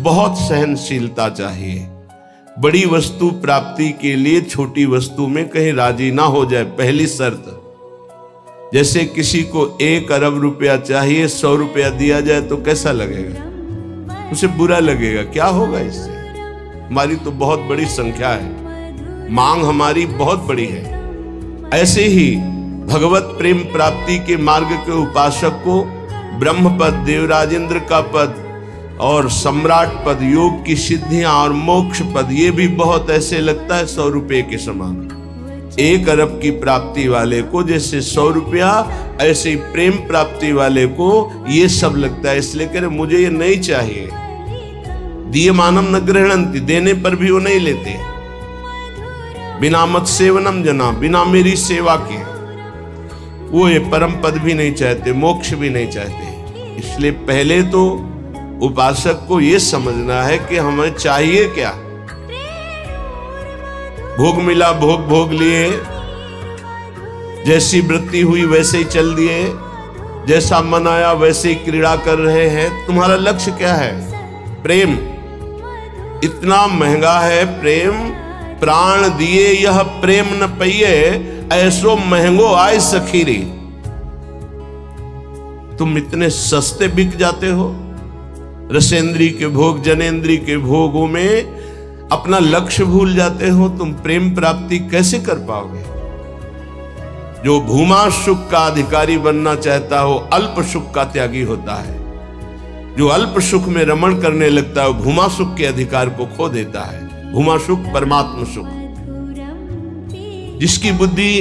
बहुत सहनशीलता चाहिए। बड़ी वस्तु प्राप्ति के लिए छोटी वस्तु में कहीं राजी ना हो जाए, पहली शर्त। जैसे किसी को 1 अरब रुपया चाहिए, 100 रुपया दिया जाए तो कैसा लगेगा? उसे बुरा लगेगा। क्या होगा इससे? हमारी तो बहुत बड़ी संख्या है, मांग हमारी बहुत बड़ी है। ऐसे ही भगवत प्रेम प्राप्ति के मार्ग के उपासक को ब्रह्म पद, देवराजेंद्र का पद और सम्राट पद, योग की सिद्धियां और मोक्ष पद, ये भी बहुत ऐसे लगता है 100 रुपये के समान। 1 अरब की प्राप्ति वाले को जैसे 100 रुपया, ऐसे ही प्रेम प्राप्ति वाले को ये सब लगता है। इसलिए कह रहे मुझे ये नहीं चाहिए। दीयमानम न गृह्णन्ति, देने पर भी वो नहीं लेते। बिना मत सेवनम जना, बिना मेरी सेवा के वो ये परम पद भी नहीं चाहते, मोक्ष भी नहीं चाहते। इसलिए पहले तो उपासक को ये समझना है कि हमें चाहिए क्या। भोग मिला, भोग भोग लिए, जैसी वृत्ति हुई वैसे ही चल दिए, जैसा मन आया वैसे ही क्रीड़ा कर रहे हैं। तुम्हारा लक्ष्य क्या है? प्रेम। इतना महंगा है प्रेम, प्राण दिए यह प्रेम न पइए, ऐसो महंगो आय सखीरी। तुम इतने सस्ते बिक जाते हो। रसेंद्री के भोग, जनेन्द्री के भोगों में अपना लक्ष्य भूल जाते हो। तुम प्रेम प्राप्ति कैसे कर पाओगे? जो भूमा सुख का अधिकारी बनना चाहता हो, अल्प सुख का त्यागी होता है। जो अल्प सुख में रमण करने लगता है, भूमा सुख के अधिकार को खो देता है। भूमा सुख परमात्म सुख। जिसकी बुद्धि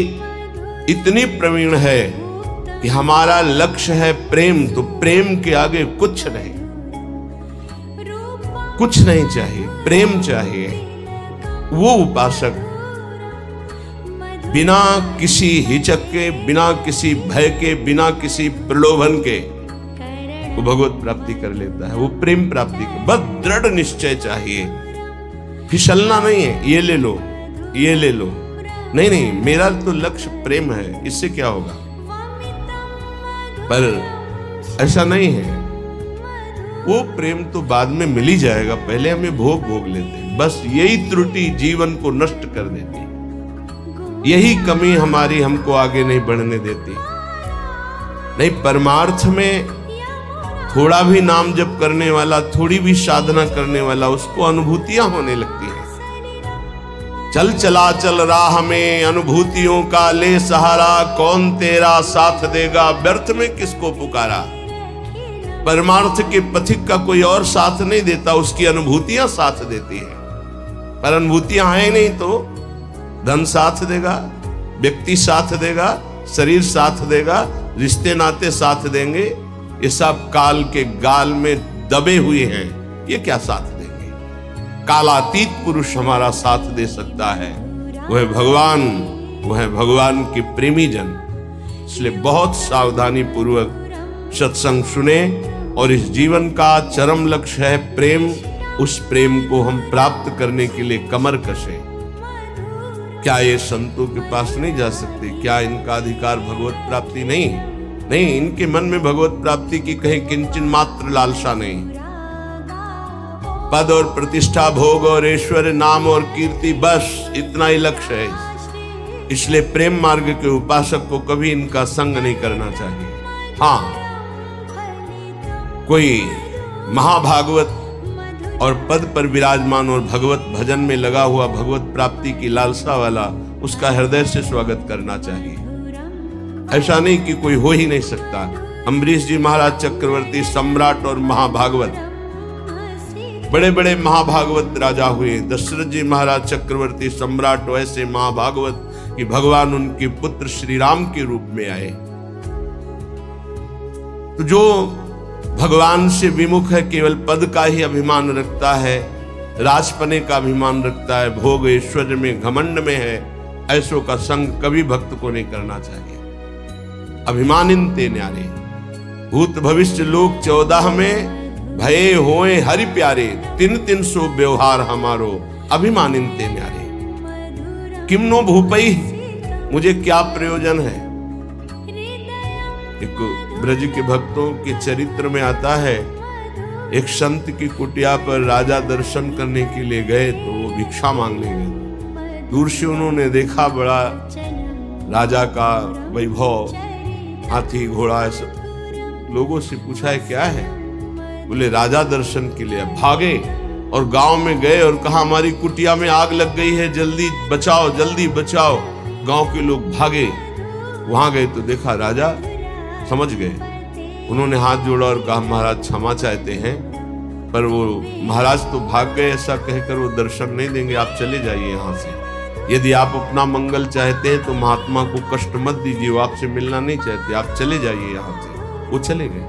इतनी प्रवीण है कि हमारा लक्ष्य है प्रेम, तो प्रेम के आगे कुछ नहीं, कुछ नहीं चाहिए, प्रेम चाहिए। वो उपासक बिना किसी हिचक के, बिना किसी भय के, बिना किसी प्रलोभन के वो भगवत प्राप्ति कर लेता है। वो प्रेम प्राप्ति के बस दृढ़ निश्चय चाहिए। फिसलना नहीं है, ये ले लो, ये ले लो, नहीं नहीं, मेरा तो लक्ष्य प्रेम है, इससे क्या होगा। पर ऐसा नहीं है। वो प्रेम तो बाद में मिल ही जाएगा, पहले हमें भोग भोग लेते। बस यही त्रुटि जीवन को नष्ट कर देती, यही कमी हमारी हमको आगे नहीं बढ़ने देती। नहीं, परमार्थ में थोड़ा भी नाम जप करने वाला, थोड़ी भी साधना करने वाला, उसको अनुभूतियां होने लगती है। चल चला चल राह में अनुभूतियों का ले सहारा, कौन तेरा साथ देगा, व्यर्थ में किसको पुकारा। परमार्थ के पथिक का कोई और साथ नहीं देता, उसकी अनुभूतियां साथ देती है। पर अनुभूतियां हैं नहीं तो धन साथ देगा, व्यक्ति साथ देगा, शरीर साथ देगा, रिश्ते नाते साथ देंगे। ये सब काल के गाल में दबे हुए हैं, ये क्या साथ देंगे। कालातीत पुरुष हमारा साथ दे सकता है, वह भगवान, वह भगवान के प्रेमी जन। इसलिए बहुत सावधानी पूर्वक सत्संग सुने और इस जीवन का चरम लक्ष्य है प्रेम। उस प्रेम को हम प्राप्त करने के लिए कमर कसें। क्या ये संतों के पास नहीं जा सकते? क्या इनका अधिकार भगवत प्राप्ति नहीं? नहीं, इनके मन में भगवत प्राप्ति की कहीं किंचन मात्र लालसा नहीं। पद और प्रतिष्ठा, भोग और ऐश्वर्य, नाम और कीर्ति, बस इतना ही लक्ष्य है। इसलिए प्रेम मार्ग के उपासक को कभी इनका संग नहीं करना चाहिए। हाँ, कोई महाभागवत और पद पर विराजमान और भगवत भजन में लगा हुआ, भगवत प्राप्ति की लालसा वाला, उसका हृदय से स्वागत करना चाहिए। ऐसा नहीं कि कोई हो ही नहीं सकता। अम्बरीश जी महाराज चक्रवर्ती, सम्राट और महाभागवत, बड़े बड़े महाभागवत राजा हुए। दशरथ जी महाराज चक्रवर्ती, सम्राट, वैसे महाभागवत कि भगवान उनके पुत्र श्री राम के रूप में आए। तो जो भगवान से विमुख है, केवल पद का ही अभिमान रखता है, राजपने का अभिमान रखता है, भोग ऐश्वर्य में घमंड में है, ऐसों का संग कभी भक्त को नहीं करना चाहिए। अभिमानिन ते न्यारे, भूत भविष्य लोक 14 में भये होए हरि प्यारे, 300 व्यवहार हमारो, अभिमानिन ते न्यारे। किमनो भूपई, मुझे क्या प्रयोजन है। एक ब्रज के भक्तों के चरित्र में आता है एक संत की कुटिया पर राजा दर्शन करने के लिए गए तो वो भिक्षा मांगने गए। दूर से उन्होंने देखा बड़ा राजा का वैभव, हाथी घोड़ा, सब लोगों से पूछा है क्या है? बोले राजा दर्शन के लिए। भागे और गांव में गए और कहा हमारी कुटिया में आग लग गई है, जल्दी बचाओ, जल्दी बचाओ। गांव के लोग भागे, वहां गए तो देखा राजा समझ गए। उन्होंने हाथ जोड़ा और कहा महाराज क्षमा चाहते हैं, पर वो महाराज तो भाग गए, ऐसा कहकर वो दर्शन नहीं देंगे, आप चले जाइए यहाँ से। यदि आप अपना मंगल चाहते हैं तो महात्मा को कष्ट मत दीजिए, वो आपसे मिलना नहीं चाहते, आप चले जाइए यहाँ से। वो चले गए।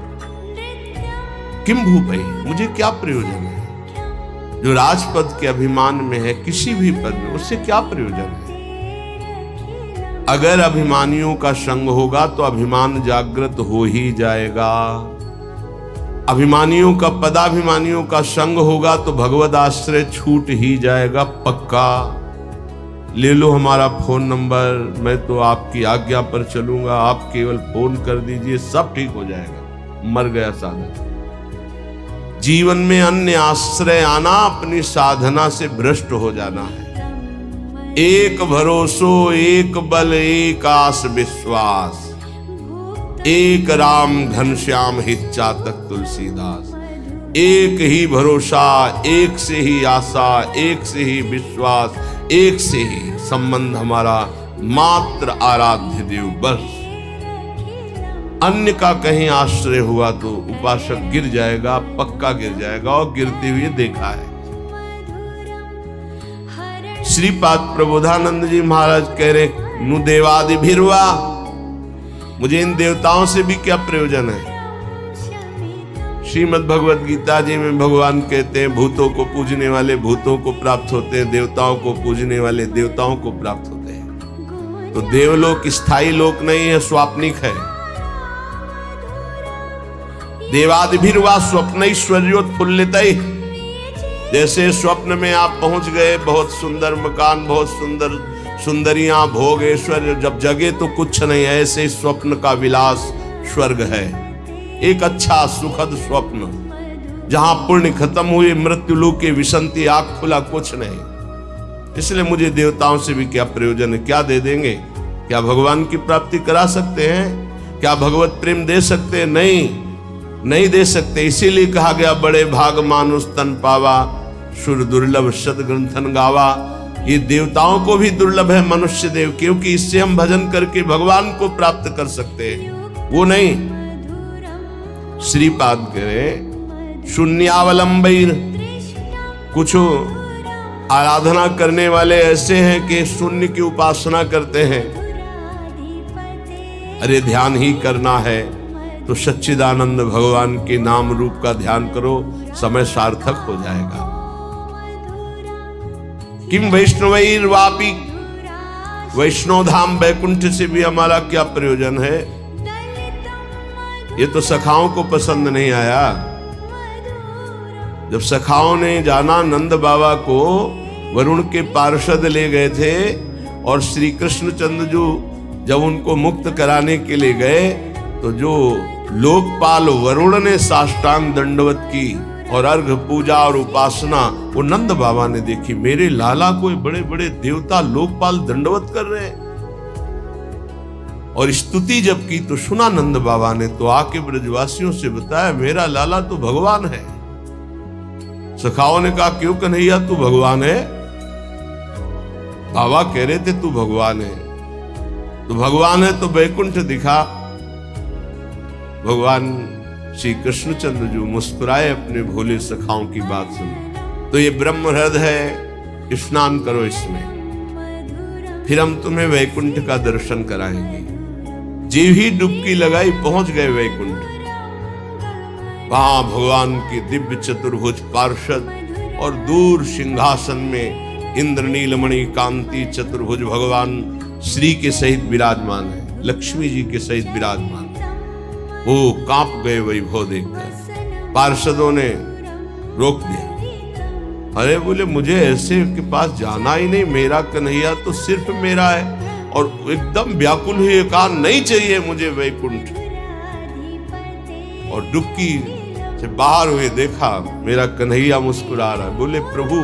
किम भूपै, मुझे क्या प्रयोजन है? जो राजपद के अभिमान में है, किसी भी पद में, उससे क्या प्रयोजन है? अगर अभिमानियों का संग होगा तो अभिमान जागृत हो ही जाएगा। अभिमानियों का, पदाभिमानियों का संग होगा तो भगवद आश्रय छूट ही जाएगा पक्का। ले लो हमारा फोन नंबर, मैं तो आपकी आज्ञा पर चलूंगा, आप केवल फोन कर दीजिए, सब ठीक हो जाएगा। मर गया साधक। जीवन में अन्य आश्रय आना अपनी साधना से भ्रष्ट हो जाना है। एक भरोसो, एक बल, एक आस विश्वास, एक राम घनश्याम हित चातक तुलसीदास। एक ही भरोसा, एक से ही आशा, एक से ही विश्वास, एक से ही संबंध हमारा मात्र आराध्य देव, बस। अन्य का कहीं आश्रय हुआ तो उपासक गिर जाएगा, पक्का गिर जाएगा, और गिरते हुए देखा है। श्रीपाद प्रबोधानंद जी महाराज कह रहे, नु देवादि भिरवा, मुझे इन देवताओं से भी क्या प्रयोजन है? श्रीमद् भगवद गीता जी में भगवान कहते हैं भूतों को पूजने वाले भूतों को प्राप्त होते हैं, देवताओं को पूजने वाले देवताओं को प्राप्त होते हैं। तो देवलोक स्थायी लोक नहीं है, स्वाप्निक है। देवादिभिर्वा स्वप्नैश्वर्योत्फुल्लितैः, जैसे स्वप्न में आप पहुंच गए, बहुत सुंदर मकान, बहुत सुंदर सुंदरियां, भोग, ऐश्वर्य, जब जगे तो कुछ नहीं, ऐसे स्वप्न का विलास स्वर्ग है। एक अच्छा सुखद स्वप्न जहां पुण्य खत्म हुए, मृत्यु लोके विसंति, आंख खुला, कुछ नहीं। इसलिए मुझे देवताओं से भी क्या प्रयोजन है? क्या दे देंगे? क्या भगवान की प्राप्ति करा सकते हैं? क्या भगवत प्रेम दे सकते हैं? नहीं दे सकते। इसीलिए कहा गया बड़े भाग मानुष तन पावा, सुर दुर्लभ सद ग्रंथन गावा। ये देवताओं को भी दुर्लभ है मनुष्य देव, क्योंकि इससे हम भजन करके भगवान को प्राप्त कर सकते हैं, वो नहीं। श्रीपाद करे शून्यावलंबीर, कुछ आराधना करने वाले ऐसे हैं कि शून्य की उपासना करते हैं। अरे ध्यान ही करना है तो सच्चिदानंद भगवान के नाम रूप का ध्यान करो, समय सार्थक हो जाएगा। किम वैष्णवैर्वापि, वैष्णव धाम वैकुंठ से भी हमारा क्या प्रयोजन है? ये तो सखाओं को पसंद नहीं आया। जब सखाओं ने जाना नंद बाबा को वरुण के पार्षद ले गए थे, और श्री कृष्णचंद्र जो जब उनको मुक्त कराने के लिए गए, तो जो लोकपाल वरुण ने साष्टांग दंडवत की और अर्घ पूजा और उपासना वो नंद बाबा ने देखी। मेरे लाला को बड़े बड़े देवता लोकपाल दंडवत कर रहे हैं। और स्तुति जब की तो सुना नंद बाबा ने, तो आके ब्रजवासियों से बताया मेरा लाला तो भगवान है। सखाओं ने कहा क्यों कन्हैया तू भगवान है? बाबा कह रहे थे तू भगवान है। तो भगवान है तो वैकुंठ दिखा। भगवान श्री कृष्णचंद्र जो मुस्कुराए अपने भोले सखाओं की बात सुन, तो ये ब्रह्म हृदय है, स्नान करो इसमें, फिर हम तुम्हें वैकुंठ का दर्शन कराएंगे। जीव ही डुबकी लगाई, पहुंच गए वैकुंठ। वहां भगवान की दिव्य चतुर्भुज पार्षद, और दूर सिंहासन में इंद्र नीलमणि कांति चतुर्भुज भगवान श्री के सहित विराजमान है, लक्ष्मी जी के सहित विराजमान। वो कांप गए वैभव देखकर। पार्षदों ने रोक दिया। अरे बोले मुझे ऐसे के पास जाना ही नहीं, मेरा कन्हैया तो सिर्फ मेरा है। और एकदम व्याकुल हुए कहा नहीं चाहिए मुझे वैकुंठ। और डुबकी जब बाहर हुए देखा मेरा कन्हैया मुस्कुरा रहा है, बोले प्रभु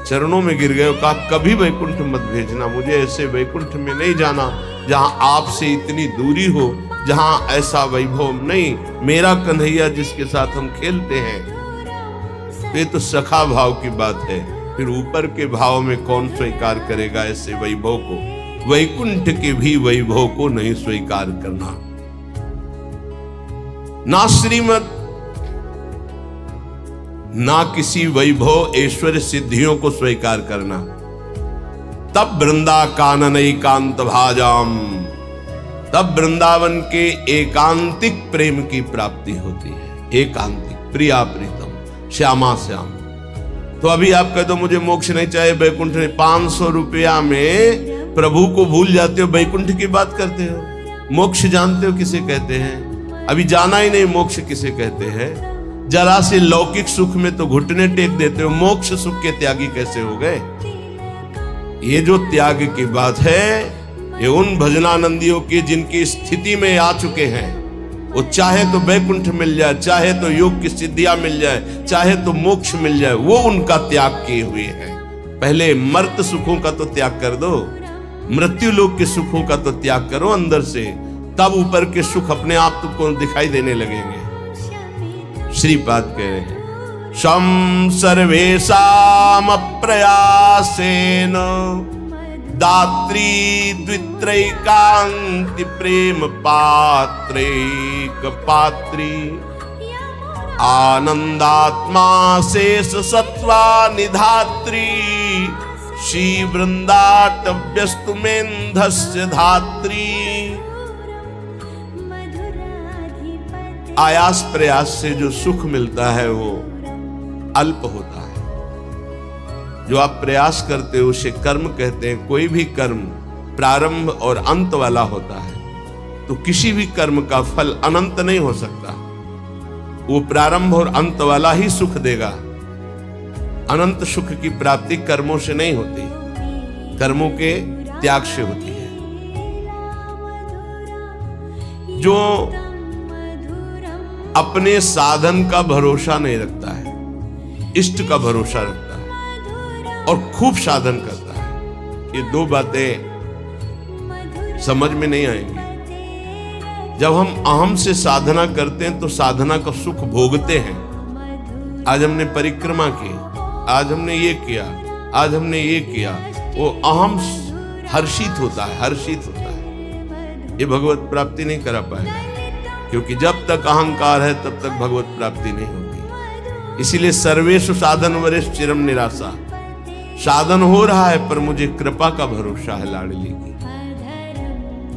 चरणों में गिर गए, कहा कभी वैकुंठ मत भेजना, मुझे ऐसे वैकुंठ में नहीं जाना जहां आपसे इतनी दूरी हो, जहां ऐसा वैभव नहीं। मेरा कन्हैया जिसके साथ हम खेलते हैं, ये तो सखा भाव की बात है, फिर ऊपर के भाव में कौन स्वीकार करेगा ऐसे वैभव को। वैकुंठ के भी वैभव को नहीं स्वीकार करना, ना श्रीमत ना किसी वैभव ऐश्वर्य सिद्धियों को स्वीकार करना। तब वृंदा कानन एकांत भाजाम, तब वृंदावन के एकांतिक प्रेम की प्राप्ति होती है। एकांतिक, प्रिया प्रीतम, श्यामा श्याम। तो अभी आप कह दो मुझे मोक्ष नहीं चाहिए, वैकुंठ नहीं, 500 रुपया में प्रभु को भूल जाते हो, वैकुंठ की बात करते हो। मोक्ष जानते हो किसे कहते हैं? अभी जाना ही नहीं मोक्ष किसे कहते हैं। जरा से लौकिक सुख में तो घुटने टेक देते हो, मोक्ष सुख के त्यागी कैसे हो गए? ये जो त्याग की बात है, ये उन भजनानंदियों की जिनकी स्थिति में आ चुके हैं। वो चाहे तो वैकुंठ मिल जाए, चाहे तो योग की सिद्धियां मिल जाए, चाहे तो मोक्ष मिल जाए, वो उनका त्याग किए हुए हैं। पहले मर्त सुखों का तो त्याग कर दो, मृत्यु लोक के सुखों का तो त्याग करो अंदर से, तब ऊपर के सुख अपने आप तुमको दिखाई देने लगेंगे। श्रीपाद कह रहे हैं शम सर्वेषाम प्रयासेन दात्री द्वित्रैकांति प्रेम पात्रैक पात्री आनंदात्मा शेष सत्वा निधात्री श्री वृंदाटव्यस्तु मेन्धस्य धात्री। आयास प्रयास से जो सुख मिलता है वो अल्प होता है। जो आप प्रयास करते हो उसे कर्म कहते हैं। कोई भी कर्म प्रारंभ और अंत वाला होता है, तो किसी भी कर्म का फल अनंत नहीं हो सकता। वो प्रारंभ और अंत वाला ही सुख देगा। अनंत सुख की प्राप्ति कर्मों से नहीं होती, कर्मों के त्याग से होती है। जो अपने साधन का भरोसा नहीं रखता है, इष्ट का भरोसा रखता है और खूब साधन करता है, ये दो बातें समझ में नहीं आएंगी। जब हम अहम से साधना करते हैं तो साधना का सुख भोगते हैं। आज हमने परिक्रमा की, आज हमने ये किया, आज हमने ये किया, वो अहम हर्षित होता है, हर्षित होता है। ये भगवत प्राप्ति नहीं करा पाएगा, क्योंकि जब तक अहंकार है तब तक भगवत प्राप्ति नहीं होगी। इसीलिए सर्वेषु साधन वरेश चिरम निराशा। साधन हो रहा है पर मुझे कृपा का भरोसा है लाडली की।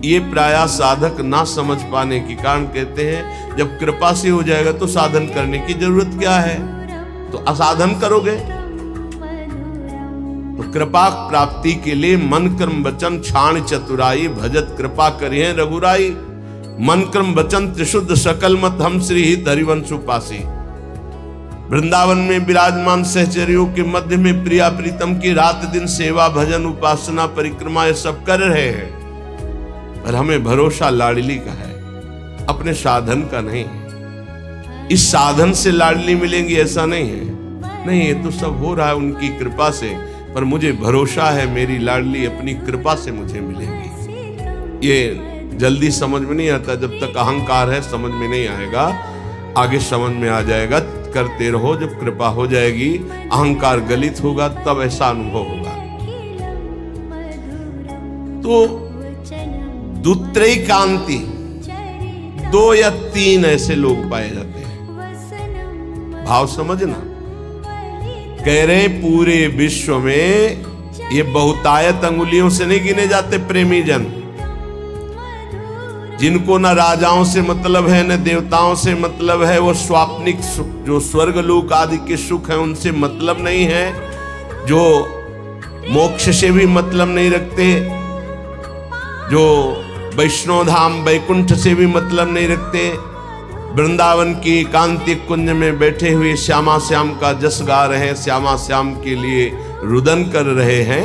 ये प्रायः साधक ना समझ पाने के कारण कहते हैं जब कृपा से हो जाएगा तो साधन करने की जरूरत क्या है, तो असाधन करोगे। तो कृपा प्राप्ति के लिए मन कर्म वचन छाण चतुराई, भजत कृपा करिए रघुराई। मन कर्म वचन त्रिशुद्ध सकल मत हम श्री हित हरिवंश उपासी। वृंदावन में विराजमान सहचर्यों के मध्य में प्रिया प्रीतम की रात दिन सेवा भजन उपासना परिक्रमा ये सब कर रहे हैं, पर हमें भरोसा लाडली का है, अपने साधन का नहीं है। इस साधन से लाडली मिलेंगी ऐसा नहीं है, नहीं, ये तो सब हो रहा है उनकी कृपा से, पर मुझे भरोसा है मेरी लाडली अपनी कृपा से मुझे मिलेगी। ये जल्दी समझ में नहीं आता, जब तक अहंकार है समझ में नहीं आएगा, आगे समझ में आ जाएगा। करते रहो, जब कृपा हो जाएगी, अहंकार गलित होगा, तब ऐसा अनुभव होगा। तो दुत्रैकांति, 2 या 3 ऐसे लोग पाए जाते हैं। भाव समझना, कह रहे पूरे विश्व में ये बहुतायत अंगुलियों से नहीं गिने जाते प्रेमी जन, जिनको न राजाओं से मतलब है न देवताओं से मतलब है। वो स्वाप्निक सुख, जो स्वर्ग लोक आदि के सुख हैं उनसे मतलब नहीं है, जो मोक्ष से भी मतलब नहीं रखते, जो वैष्णव धाम वैकुंठ से भी मतलब नहीं रखते, वृंदावन की एकांतिक कुंज में बैठे हुए श्यामा श्याम का जस गा रहे हैं, श्यामा श्याम के लिए रुदन कर रहे हैं,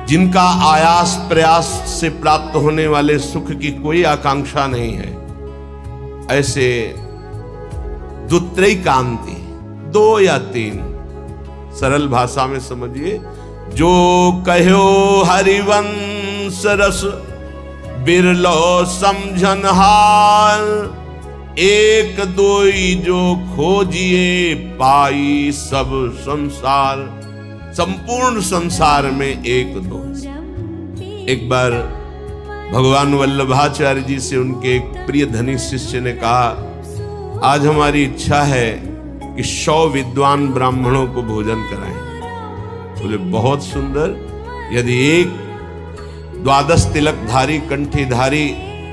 जिनका आयास प्रयास से प्राप्त होने वाले सुख की कोई आकांक्षा नहीं है, ऐसे द्वित्रैकांति, 2 या 3, सरल भाषा में समझिए। जो कहो हरिवंश रस बिरलो समझन हाल, एक दोई जो खोजिए पाई सब संसार। संपूर्ण संसार में एक दो। एक बार भगवान वल्लभाचार्य जी से उनके एक प्रिय धनी शिष्य ने कहा, आज हमारी इच्छा है कि 100 विद्वान ब्राह्मणों को भोजन कराएं। बोले बहुत सुंदर, यदि एक 12 तिलकधारी कंठीधारी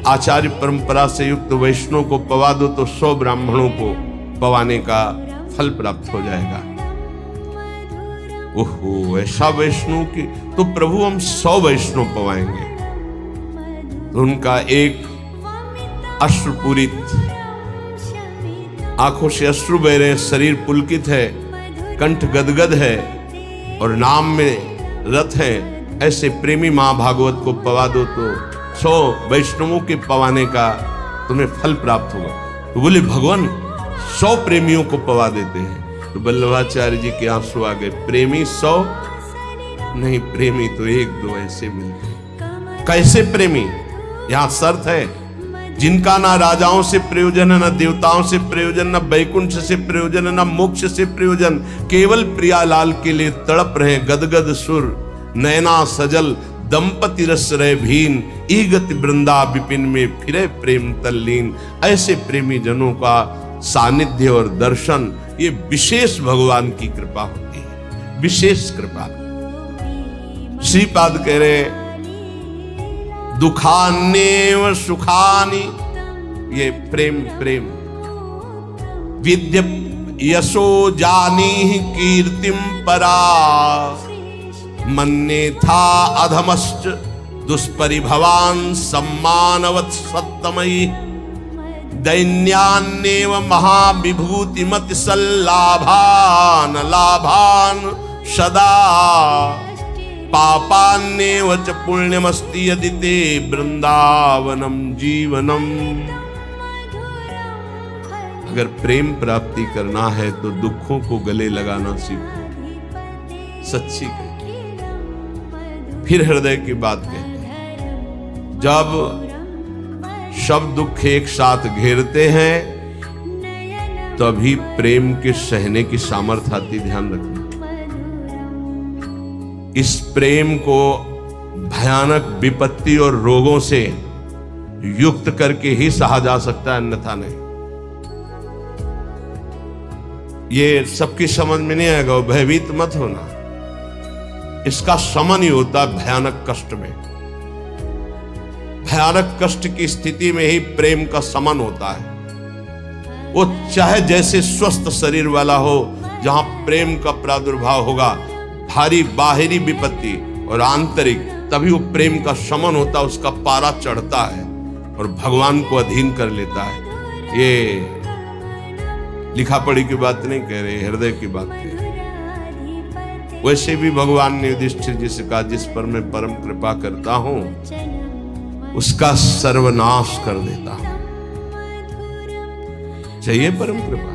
आचार्य परंपरा से युक्त वैष्णव को पवा दो तो 100 ब्राह्मणों को पवाने का फल प्राप्त हो जाएगा। ओहो, ऐसा वैष्णव की तो प्रभु हम 100 वैष्णव पवाएंगे। तो उनका एक अश्रुपूरित, आंखों से अश्रु बह रहे, शरीर पुलकित है, कंठ गदगद है और नाम में रत है, ऐसे प्रेमी मां भागवत को पवा दो तो 100 वैष्णवों के पवाने का तुम्हें फल प्राप्त होगा। तो बोले भगवान 100 प्रेमियों को पवा देते हैं। तो वल्लभाचार्य जी के आंसू आ गए। प्रेमी 100 नहीं, प्रेमी तो 1-2 ऐसे मिलते हैं। कैसे प्रेमी? यहां शर्त है, जिनका ना राजाओं से प्रयोजन है, ना देवताओं से प्रयोजन, ना वैकुंठ से प्रयोजन, ना मोक्ष से प्रयोजन, केवल प्रियालाल के लिए तड़प रहे गदगद सुर, नैना सजल दंपति रस रहे भीन, ई गति वृंदा विपिन में फिरे प्रेम तल्लीन। ऐसे प्रेमी जनों का सानिध्य और दर्शन, ये विशेष भगवान की कृपा होती है, विशेष कृपा। श्रीपाद कह रहे दुखान्येव सुखानि, ये प्रेम प्रेम। विद्य यशो जानी कीर्तिम परा, मन्ये था अधमश्च दुष्परिभवान सम्मानवत् सत्तमयि। दैन्यान्येव महाविभूतिमति सल्लाभान लाभान सदा, पापान्येव च पुण्यमस्ति यदि ते वृंदावनम जीवनम। अगर प्रेम प्राप्ति करना है तो दुखों को गले लगाना सीखो। सच्ची कहते, फिर हृदय की बात कहते हैं। जब सब दुख एक साथ घेरते हैं तभी प्रेम के सहने की सामर्थ्य आती। ध्यान रखना, इस प्रेम को भयानक विपत्ति और रोगों से युक्त करके ही सहा जा सकता है, अन्यथा नहीं। ये सबकी समझ में नहीं आएगा, भयभीत मत होना। इसका समन ही होता भयानक कष्ट में। भयानक कष्ट की स्थिति में ही प्रेम का समन होता है। वो चाहे जैसे स्वस्थ शरीर वाला हो, जहां प्रेम का प्रादुर्भाव होगा, भारी बाहरी विपत्ति और आंतरिक, तभी वो प्रेम का समन होता है, उसका पारा चढ़ता है और भगवान को अधीन कर लेता है। ये लिखा पढ़ी की बात नहीं कह रहे, हृदय की बात कह रहे। वैसे भी भगवान ने युधिष्ठिर जी से कहा, जिस पर मैं परम कृपा करता हूं उसका सर्वनाश कर देता हूं। चाहिए परम कृपा?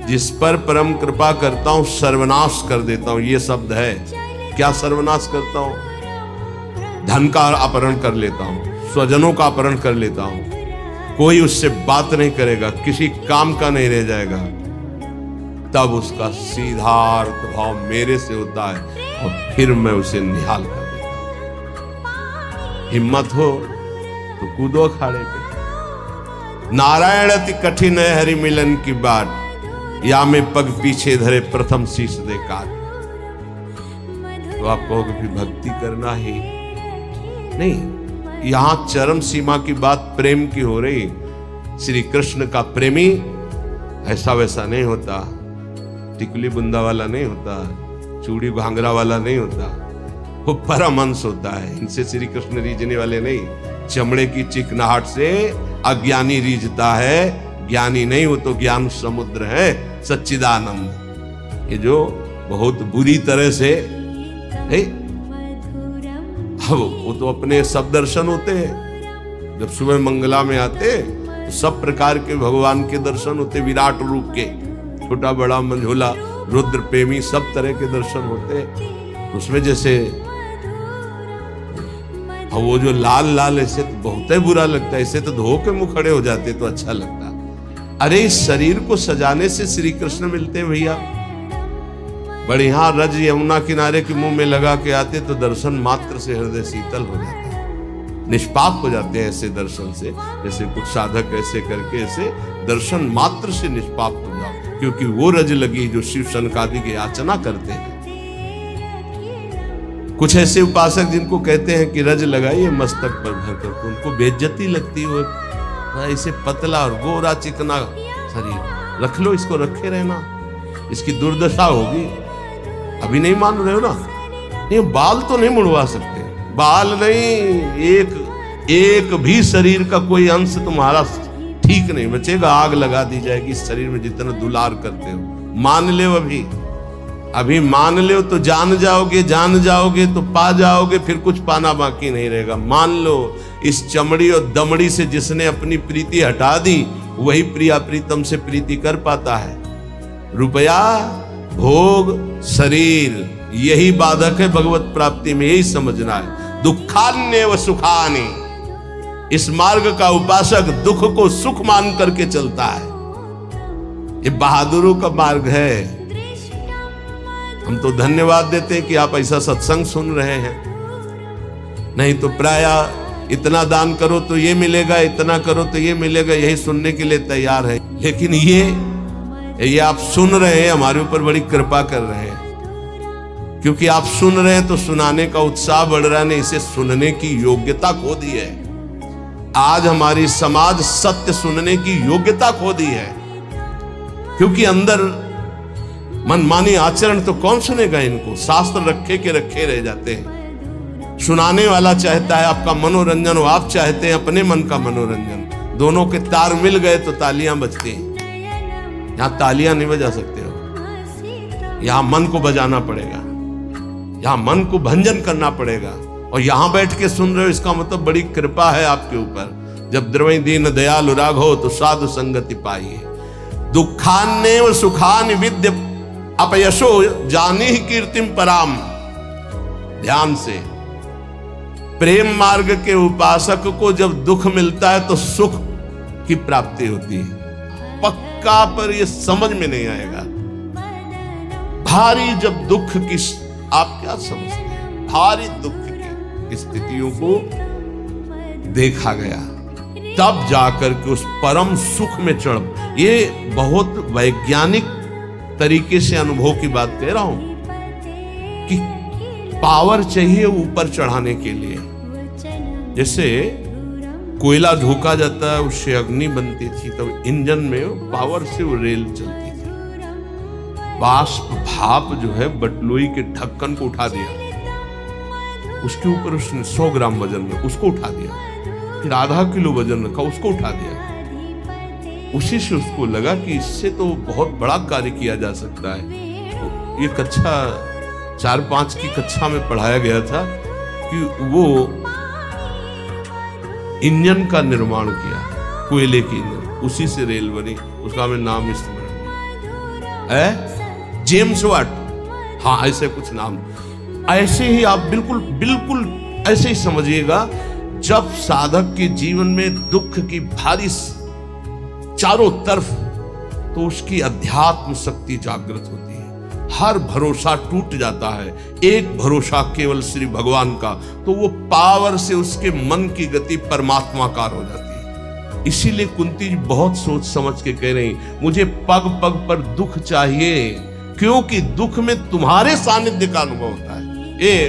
जिस पर परम कृपा करता हूं सर्वनाश कर देता हूं। ये शब्द है। क्या सर्वनाश करता हूं? धन का अपहरण कर लेता हूं, स्वजनों का अपहरण कर लेता हूं, कोई उससे बात नहीं करेगा, किसी काम का नहीं रह जाएगा। तब उसका सीधार्थ भाव मेरे से होता है और फिर मैं उसे निहाल कर देता हूं। हिम्मत हो तो कूदो अखाड़े पे। नारायण अति कठिन है हरि मिलन की बाट, या में पग पीछे धरे प्रथम शीश दे काट। तो आप कहोगे कि भक्ति करना ही नहीं, यहां चरम सीमा की बात प्रेम की हो रही। श्री कृष्ण का प्रेमी ऐसा वैसा नहीं होता, टिकली बुंदा वाला नहीं होता, चूड़ी घांगरा वाला नहीं होता, वो परमहंस होता है। इनसे श्री कृष्ण रीझने वाले नहीं। चमड़े की चिकनाहट से अज्ञानी रीझता है, ज्ञानी नहीं, वो तो ज्ञान समुद्र है, सच्चिदानंद। ये जो बहुत बुरी तरह से है, वो तो अपने सब दर्शन होते हैं। जब सुबह मंगला में आते तो सब प्रकार के भगवान के दर्शन होते, विराट रूप के, छोटा बड़ा मंझोला रुद्र प्रेमी सब तरह के दर्शन होते। उसमें जैसे वो जो लाल लाल ऐसे तो बहुत ही बुरा लगता है, ऐसे तो धो के मुंह खड़े हो जाते तो अच्छा लगता। अरे इस शरीर को सजाने से श्री कृष्ण मिलते हैं भैया। बढ़िया रज यमुना किनारे के मुंह में लगा के आते तो दर्शन मात्र से हृदय शीतल हो जाता है, निष्पाप हो जाते हैं ऐसे दर्शन से। जैसे कुछ साधक ऐसे करके ऐसे दर्शन मात्र से निष्पाप हो जाओ, क्योंकि वो रज लगी जो शिव शनकादि की याचना करते हैं। कुछ ऐसे उपासक जिनको कहते हैं कि रज लगाइए मस्तक पर भरकर, तो उनको बेइज्जती लगती है। ऐसे पतला और गोरा चिकना शरीर रख लो, इसको रखे रहना, इसकी दुर्दशा होगी। अभी नहीं मान रहे हो ना? नहीं, बाल तो नहीं मुड़वा सकते, बाल नहीं, एक भी शरीर का कोई अंश तुम्हारा ठीक नहीं बचेगा, आग लगा दी जाएगी इस शरीर में जितना दुलार करते हो। मान ले अभी मान लो तो जान जाओगे तो पा जाओगे, फिर कुछ पाना बाकी नहीं रहेगा। मान लो इस चमड़ी और दमड़ी से जिसने अपनी प्रीति हटा दी वही प्रिया प्रीतम से प्रीति कर पाता है। रुपया, भोग, शरीर यही बाधक है भगवत प्राप्ति में, यही समझना है। दुखान्य व सुखानि, इस मार्ग का उपासक दुख को सुख मान करके चलता है। ये बहादुरों का मार्ग है। हम तो धन्यवाद देते हैं कि आप ऐसा सत्संग सुन रहे हैं, नहीं तो प्रायः इतना दान करो तो ये मिलेगा, इतना करो तो ये मिलेगा, यही सुनने के लिए तैयार है। लेकिन ये आप सुन रहे हैं, हमारे ऊपर बड़ी कृपा कर रहे हैं, क्योंकि आप सुन रहे हैं तो सुनाने का उत्साह बढ़ रहा है, इसे सुनने की योग्यता खो दी है। आज हमारी समाज सत्य सुनने की योग्यता खो दी है, क्योंकि अंदर मनमानी आचरण तो कौन सुनेगा इनको। शास्त्र रखे के रखे रह जाते हैं। सुनाने वाला चाहता है आपका मनोरंजन, आप चाहते हैं अपने मन का मनोरंजन। दोनों के तार मिल गए तो तालियां बजती हैं। यहां तालियां नहीं बजा सकते हो, यहां मन को बजाना पड़ेगा, यहां मन को भंजन करना पड़ेगा। और यहां बैठ के सुन रहे हो, इसका मतलब बड़ी कृपा है आपके ऊपर। जब द्रवई दीन दयालु राघो तो साधु संगति पाइए। दुखान्य व सुखान विद्य अपयशो जानी ही कीर्तिम पराम। ध्यान से, प्रेम मार्ग के उपासक को जब दुख मिलता है तो सुख की प्राप्ति होती है। पक्का पर यह समझ में नहीं आएगा। भारी जब दुख की, आप क्या समझते हैं, भारी दुख की स्थितियों को देखा गया, तब जाकर के उस परम सुख में चढ़। ये बहुत वैज्ञानिक तरीके से अनुभव की बात कह रहा हूं कि पावर चाहिए ऊपर चढ़ाने के लिए। जैसे कोयला झोंका जाता है, उससे अग्नि बनती थी, तब इंजन में पावर से वो रेल चलती थी। बाष्प भाप जो है बटलोई के ढक्कन को उठा दिया, उसके ऊपर उसने 100 ग्राम वजन में उसको उठा दिया, फिर आधा किलो वजन रखा, उसको उठा दिया। उसी से उसको लगा कि इससे तो बहुत बड़ा कार्य किया जा सकता है। तो ये कक्षा 4-5 की कक्षा में पढ़ाया गया था कि वो इंजन का निर्माण किया, कोयले की इंजन, उसी से रेल बनी। उसका हमें नाम स्मरण है, जेम्स वाट, हाँ ऐसे कुछ नाम। ऐसे ही आप बिल्कुल ऐसे ही समझिएगा। जब साधक के जीवन में दुख की भारी चारों तरफ, तो उसकी अध्यात्म शक्ति जागृत होती है। हर भरोसा टूट जाता है, एक भरोसा केवल श्री भगवान का, तो वो पावर से उसके मन की गति परमात्माकार हो जाती है। इसीलिए कुंती जी बहुत सोच समझ के कह रही, मुझे पग पग पर दुख चाहिए, क्योंकि दुख में तुम्हारे सानिध्य का अनुभव होता है। ये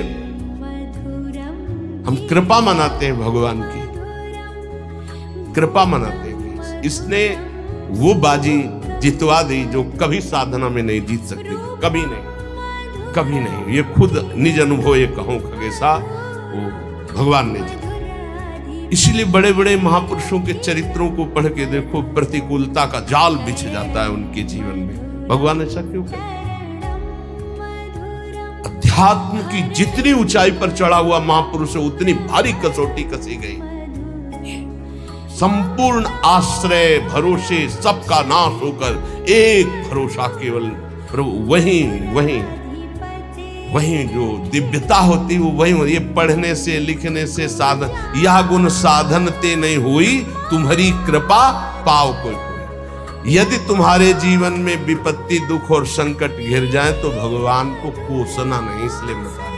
हम कृपा मनाते हैं, भगवान की कृपा मनाते हैं। इसने वो बाजी जितवा दी जो कभी साधना में नहीं जीत सकते थे, कभी नहीं। ये खुद निज अनुभव ये कहूं खगेशा, वो भगवान ने जीता। इसीलिए बड़े बड़े महापुरुषों के चरित्रों को पढ़ के देखो, प्रतिकूलता का जाल बिछ जाता है उनके जीवन में। भगवान ऐसा क्यों करते? अध्यात्म की जितनी ऊंचाई पर चढ़ा हुआ महापुरुष है, उतनी भारी कसौटी कसी गई। संपूर्ण आश्रय भरोसे सबका नाश होकर एक भरोसा केवल प्रभु, वहीं जो दिव्यता होती वो वही होती। ये पढ़ने से लिखने से साधन, यह गुण साधन ते नहीं हुई, तुम्हारी कृपा पाव कोई। यदि तुम्हारे जीवन में विपत्ति दुख और संकट घिर जाए तो भगवान को कोसना नहीं, इसलिए बता रहे